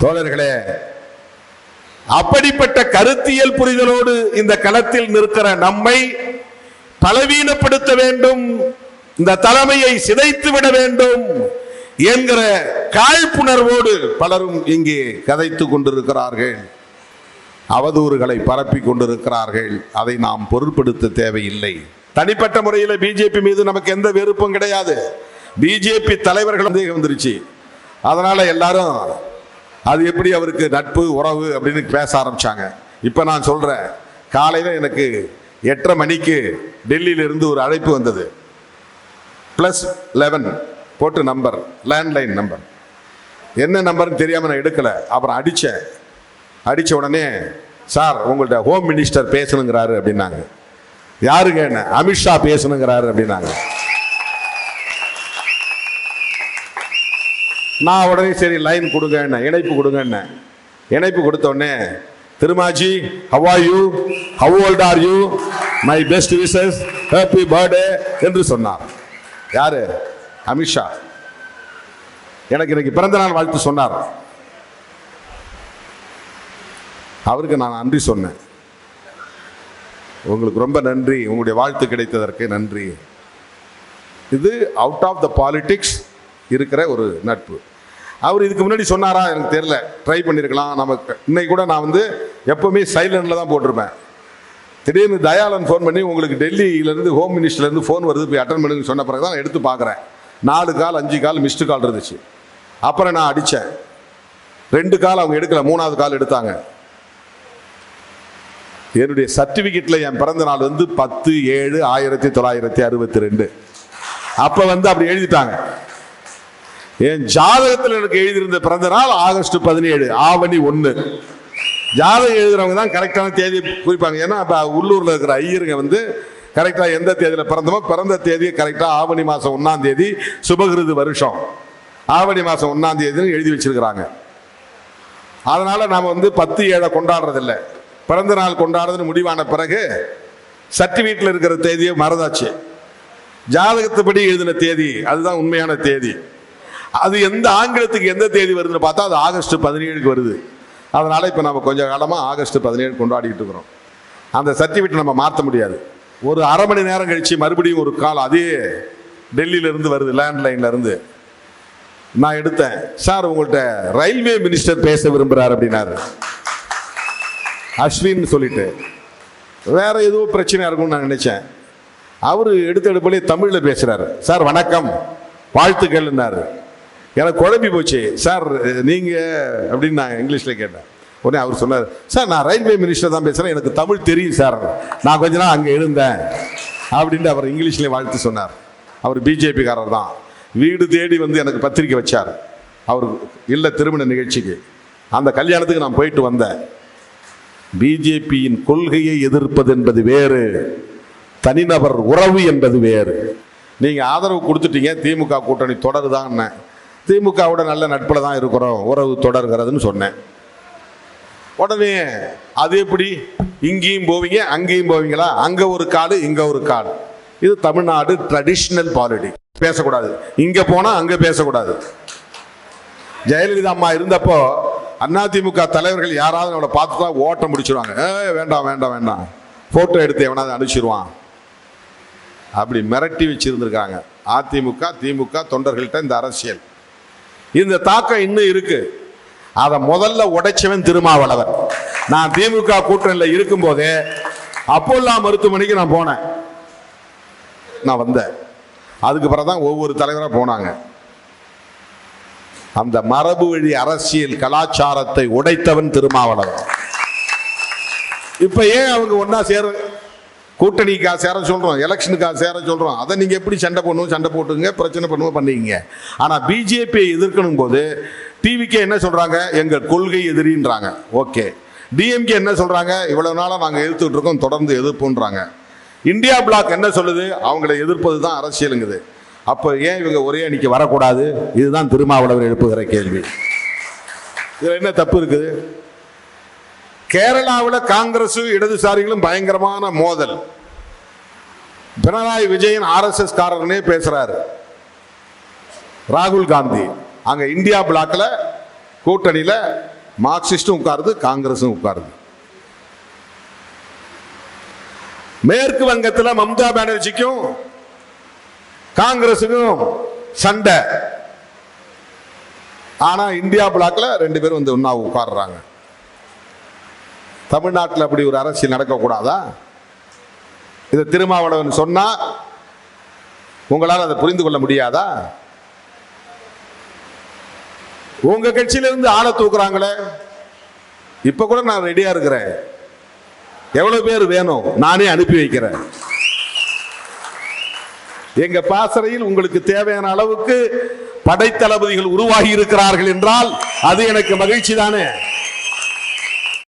தோழர்களே, அப்படிப்பட்ட கருத்தியல் புரிதலோடு இந்த களத்தில் நிற்கிற நம்மை பலவீனப்படுத்த வேண்டும், இந்த தலைமையை சிதைத்து விட வேண்டும் என்கிற காழ்ப்புணர்வோடு பலரும் இங்கே கதைத்துக் கொண்டிருக்கிறார்கள், அவதூறுகளை பரப்பிக் கொண்டிருக்கிறார்கள். அதை நாம் பொருட்படுத்த தேவையில்லை. தனிப்பட்ட முறையில் பிஜேபி மீது நமக்கு எந்த வெறுப்பும் கிடையாது. பிஜேபி தலைவர்கள் வந்துருச்சு, அதனால எல்லாரும் அது எப்படி அவருக்கு நட்பு உறவு அப்படின்னு பேச ஆரம்பிச்சாங்க. இப்ப நான் சொல்றேன், காலையில எனக்கு 8:30 மணிக்கு டெல்லியிலிருந்து ஒரு அழைப்பு வந்தது. +11 போட்டு நம்பர், லேண்ட்லைன் நம்பர். என்ன நம்பர்னு தெரியாம நான் எடுக்கல. அப்புறம் அடிச்ச உடனே, சார் உங்கள்ட்ட ஹோம் மினிஸ்டர் பேசணுங்கிறாரு அப்படின்னாங்க. யாருங்க? என்ன? அமித்ஷா பேசணுங்கிறாரு அப்படின்னாங்க. நான் உடனே சரி லைன் கொடுங்க, என்ன இணைப்பு கொடுங்க. என்ன இணைப்பு கொடுத்த உடனே, திருமாஜி how are you, how old are you, my best wishes, happy birthday என்று சொன்னார். யாரு? அமித்ஷா. எனக்கு இன்னைக்கு பிறந்த நாள் வாழ்த்து சொன்னார். அவருக்கு நான் நன்றி சொன்னேன். உங்களுக்கு ரொம்ப நன்றி, உங்களுடைய வாழ்த்து கிடைத்ததற்கு நன்றி. இது அவுட் ஆஃப் த பாலிடிக்ஸ் இருக்கிற ஒரு நட்பு. அவர் இதுக்கு முன்னாடி சொன்னாரா எனக்கு தெரியல, ட்ரை பண்ணியிருக்கலாம். நமக்கு இன்னைக்கு கூட நான் எப்பவுமே சைலண்டில் தான் போட்டிருப்பேன். திடீர்னு தயாளன் ஃபோன் பண்ணி, உங்களுக்கு டெல்லியிலேருந்து ஹோம் மினிஸ்டர்லேருந்து ஃபோன் வருது, போய் அட்டன் பண்ணுன்னு சொன்ன பிறகு தான் எடுத்து பார்க்குறேன். 4 கால் 5 கால் மிஸ்டு கால் இருந்துச்சு. அப்புறம் நான் அடித்தேன். 2 கால் அவங்க எடுக்கல, 3வது கால் எடுத்தாங்க. என்னுடைய சர்டிஃபிகேட்டில் என் பிறந்த நாள் 10/7/1962. அப்போ அப்படி எழுதிட்டாங்க. என் ஜாதகத்தில் எனக்கு எழுதியிருந்த பிறந்த நாள் ஆகஸ்ட் 17, ஆவணி 1. ஜாதகம் எழுதுறவங்க தான் கரெக்டான தேதி குறிப்பாங்க. ஏன்னா இப்போ உள்ளூரில் இருக்கிற ஐயருங்க கரெக்டாக எந்த தேதியில் பிறந்தமோ பிறந்த தேதியை கரெக்டாக ஆவணி மாதம் 1ஆம் தேதி சுபகிருது வருஷம் ஆவணி மாதம் 1ஆம் தேதின்னு எழுதி வச்சிருக்கிறாங்க. அதனால நாம் 10/7 கொண்டாடுறதில்லை. பிறந்த நாள் கொண்டாடுறதுன்னு முடிவான பிறகு சர்டிஃபிகேட்டில் இருக்கிற தேதியை மறந்தாச்சு. ஜாதகத்துப்படி எழுதின தேதி அதுதான் உண்மையான தேதி. அது எந்த ஆங்கிலத்துக்கு எந்த தேதி வருதுன்னு பார்த்தா அது ஆகஸ்ட் 17க்கு வருது. அதனால இப்போ நம்ம கொஞ்சம் காலமாக ஆகஸ்ட் 17 கொண்டாடிக்கிட்டு இருக்கிறோம். அந்த சர்டிஃபிகேட் நம்ம மாற்ற முடியாது. ஒரு அரை மணி நேரம் கழிச்சு மறுபடியும் ஒரு கால் அதே டெல்லியிலேருந்து வருது, லேண்ட்லைன்லேருந்து. நான் எடுத்தேன். சார் உங்கள்கிட்ட ரயில்வே மினிஸ்டர் பேச விரும்புகிறார் அப்படின்னாரு. அஸ்வின் சொல்லிட்டு வேற ஏதோ பிரச்சனையா இருக்கும்னு நான் நினைச்சேன். அவரு எடுத்தெடுப்பிலே தமிழில் பேசுறாரு. சார் வணக்கம், வாழ்த்துக்கள்னாரு. எனக்கு குழம்பி போச்சு. சார் நீங்க அப்படின்னு நான் இங்கிலீஷ்ல கேட்டேன். உடனே அவர் சொன்னார், சார் நான் ரயில்வே மினிஸ்டர் தான் பேசுறேன், எனக்கு தமிழ் தெரியும் சார், நான் கொஞ்ச நாள் அங்கே இருந்தேன் அப்படின்ட்டு அவர் இங்கிலீஷ்லேயே வாழ்த்து சொன்னார். அவர் பிஜேபிக்காரர் தான். வீடு தேடி எனக்கு பத்திரிக்கை வச்சார். அவர் இல்லை திருமண நிகழ்ச்சிக்கு. அந்த கல்யாணத்துக்கு நான் போயிட்டு வந்தேன். பிஜேபியின் கொள்கையை எதிர்ப்பது என்பது வேறு, தனிநபர் உறவு என்பது வேறு. நீங்க ஆதரவு கொடுத்துட்டீங்க, திமுக கூட்டணி தொடருதான். திமுகவோட நல்ல நட்பில் தான் இருக்கிறோம், உறவு தொடர்கிறதுன்னு சொன்னேன். உடனே அது எப்படி இங்கேயும் போவீங்க அங்கேயும் போவீங்களா, அங்க ஒரு காடு இங்க ஒரு காடு. இது தமிழ்நாடு ட்ரெடிஷனல் பாலிடிக்ஸ். பேசக்கூடாது, இங்க போனா அங்க பேசக்கூடாது. ஜெயலலிதா அம்மா இருந்தப்போ அதிமுக தலைவர்கள் யாராவது அவளை பார்த்துட்டா ஓட்ட முடிச்சிருவாங்க. வேண்டாம் வேண்டாம் வேண்டாம், போட்டோ எடுத்து எவனாவது அனுப்பிச்சிருவான் அப்படி மிரட்டி வச்சிருந்திருக்காங்க. அதிமுக திமுக தொண்டர்கள்ட்ட இந்த அரசியல், இந்த தாக்கம் இன்னும் இருக்கு. அதை முதல்ல உடைச்சவன் திருமாவளவன். நான் திமுக கூட்டணியில் இருக்கும் போதே அப்போல்லா மருத்துவமனைக்கு நான் போனேன். நான் வந்தேன், அதுக்கு பிறகுதான் ஒவ்வொரு தலைவராக போனாங்க. அந்த மரபு வழி அரசியல் கலாச்சாரத்தை உடைத்தவன் திருமாவளவன். இப்ப ஏன் அவங்க ஒன்னா சேர, கூட்டணிக்காக சேர சொல்றோம், எலெக்ஷனுக்காக சேர சொல்றோம். அதை நீங்க எப்படி சண்டை பண்ணுவோம், சண்டை போட்டுங்க, பிரச்சனை பண்ணுவோம் பண்ணிக்கங்க. ஆனா பிஜேபியை எதிர்க்கணும் போது டிவிக்கு என்ன சொல்றாங்க, எங்க கொள்கை எதிரின்றாங்க. ஓகே, டிஎம்கே என்ன சொல்றாங்க, இவ்வளவு நாளா நாங்க எதிர்த்துட்டு இருக்கோம், தொடர்ந்து எதிர்ப்புன்றாங்க. இந்தியா பிளாக் என்ன சொல்லுது, அவங்களை எதிர்ப்பது தான் அரசியலுங்குது. அப்ப ஏன் இவங்க ஒரே அணிக்கு வரக்கூடாது? இதுதான் திருமாவளவன் எழுப்புகிற கேள்வி. இதுல என்ன தப்பு இருக்குது? கேரளாவில் காங்கிரஸ் இடதுசாரிகளும் பயங்கரமான மோதல். பினராயி விஜயன் RSS காரனே பேசுறாரு. ராகுல் காந்தி அங்க இந்தியா பிளாக்ல கூட்டணியில மார்க்சிஸ்டும் உட்காருது, காங்கிரஸும் உட்காருது. மேற்கு வங்கத்தில் மம்தா பானர்ஜிக்கும் காங்கிரசுக்கும் சண்டை. ஆனா இந்தியா பிளாக்ல 2 பேரும் வந்து ஒன்னா உட்கார்றாங்க. தமிழ்நாட்டில் அப்படி ஒரு அரசியல் நடக்கக்கூடாதா? இதை திருமாவளவன் சொன்னா உங்களால் அதை புரிந்து கொள்ள முடியாதா? உங்க கட்சியில இருந்து ஆளை தூக்குறாங்களே, இப்ப கூட நான் ரெடியா இருக்கிறேன். எவ்வளவு பேர் வேணும் நானே அனுப்பி வைக்கிறேன். எங்க பாசறையில் உங்களுக்கு தேவையான அளவுக்கு படைத்தளபதிகள் உருவாகி இருக்கிறார்கள் என்றால் அது எனக்கு மகிழ்ச்சி தானே.